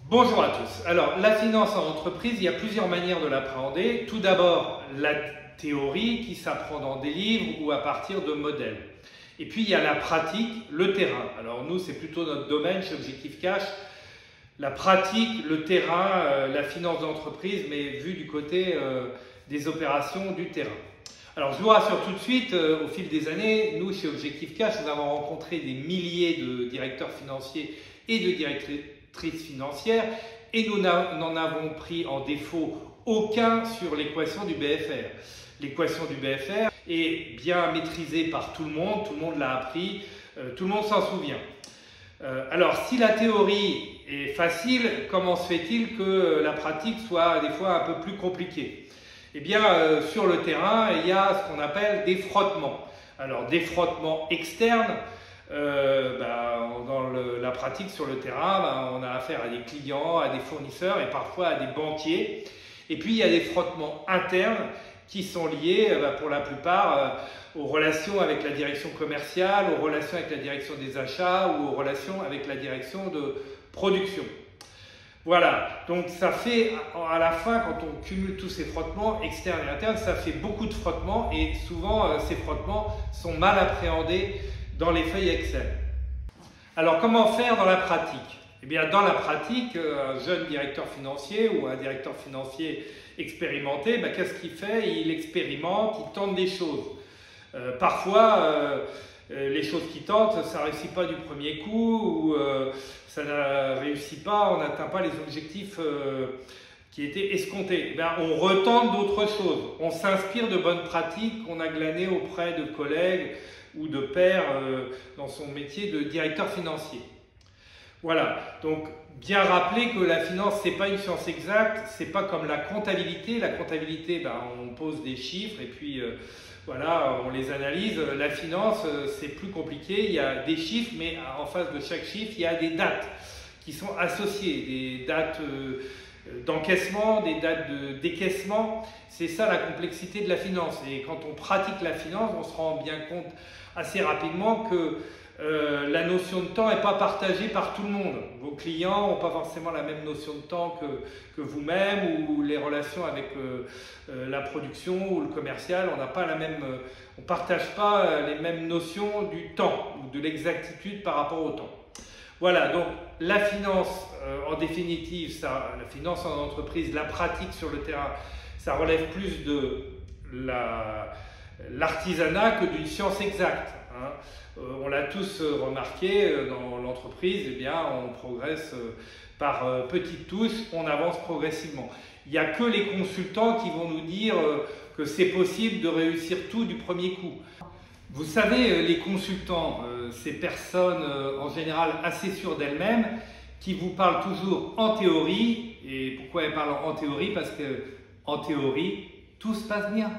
Bonjour à tous. Alors, la finance en entreprise, il y a plusieurs manières de l'appréhender. Tout d'abord, la théorie qui s'apprend dans des livres ou à partir de modèles. Et puis, il y a la pratique, le terrain. Alors, nous, c'est plutôt notre domaine chez Objectif Cash. La pratique, le terrain, la finance d'entreprise, mais vu du côté des opérations du terrain. Alors, je vous rassure tout de suite, au fil des années, nous, chez Objectif Cash, nous avons rencontré des milliers de directeurs financiers et de directrices financières et nous n'en avons pris en défaut aucun sur l'équation du BFR. L'équation du BFR est bien maîtrisée par tout le monde l'a appris, tout le monde s'en souvient. Alors, si la théorie est facile, comment se fait-il que la pratique soit des fois un peu plus compliquée? Eh bien, sur le terrain, il y a ce qu'on appelle des frottements. Alors, des frottements externes, dans la pratique sur le terrain, on a affaire à des clients, à des fournisseurs et parfois à des banquiers. Et puis, il y a des frottements internes qui sont liés pour la plupart aux relations avec la direction commerciale, aux relations avec la direction des achats ou aux relations avec la direction de production. Voilà, donc ça fait à la fin, quand on cumule tous ces frottements externes et internes, ça fait beaucoup de frottements et souvent ces frottements sont mal appréhendés dans les feuilles Excel. Alors comment faire dans la pratique? Eh bien dans la pratique, un jeune directeur financier ou un directeur financier expérimenté, qu'est-ce qu'il fait? Il expérimente, il tente des choses. Parfois, les choses qu'il tente, ça ne réussit pas du premier coup ou ça ne réussit pas, on n'atteint pas les objectifs qui étaient escomptés. On retente d'autres choses, on s'inspire de bonnes pratiques qu'on a glanées auprès de collègues ou de pairs dans son métier de directeur financier. Voilà, donc bien rappeler que la finance, ce n'est pas une science exacte, ce n'est pas comme la comptabilité. La comptabilité, on pose des chiffres et puis voilà, on les analyse. La finance, c'est plus compliqué, il y a des chiffres, mais en face de chaque chiffre, il y a des dates qui sont associées, des dates d'encaissement, des dates de décaissement. C'est ça la complexité de la finance. Et quand on pratique la finance, on se rend bien compte assez rapidement que la notion de temps n'est pas partagée par tout le monde. Vos clients n'ont pas forcément la même notion de temps que vous-même, ou les relations avec la production ou le commercial, on n'a pas la même, on partage pas les mêmes notions du temps ou de l'exactitude par rapport au temps. Voilà, donc la finance, en définitive, la finance en entreprise, la pratique sur le terrain, ça relève plus de l'artisanat que d'une science exacte. On l'a tous remarqué, dans l'entreprise, on progresse par petites touches, on avance progressivement. Il n'y a que les consultants qui vont nous dire que c'est possible de réussir tout du premier coup. Vous savez, les consultants, ces personnes en général assez sûres d'elles-mêmes, qui vous parlent toujours en théorie. Et pourquoi elles parlent en théorie? Parce que en théorie, tout se passe bien.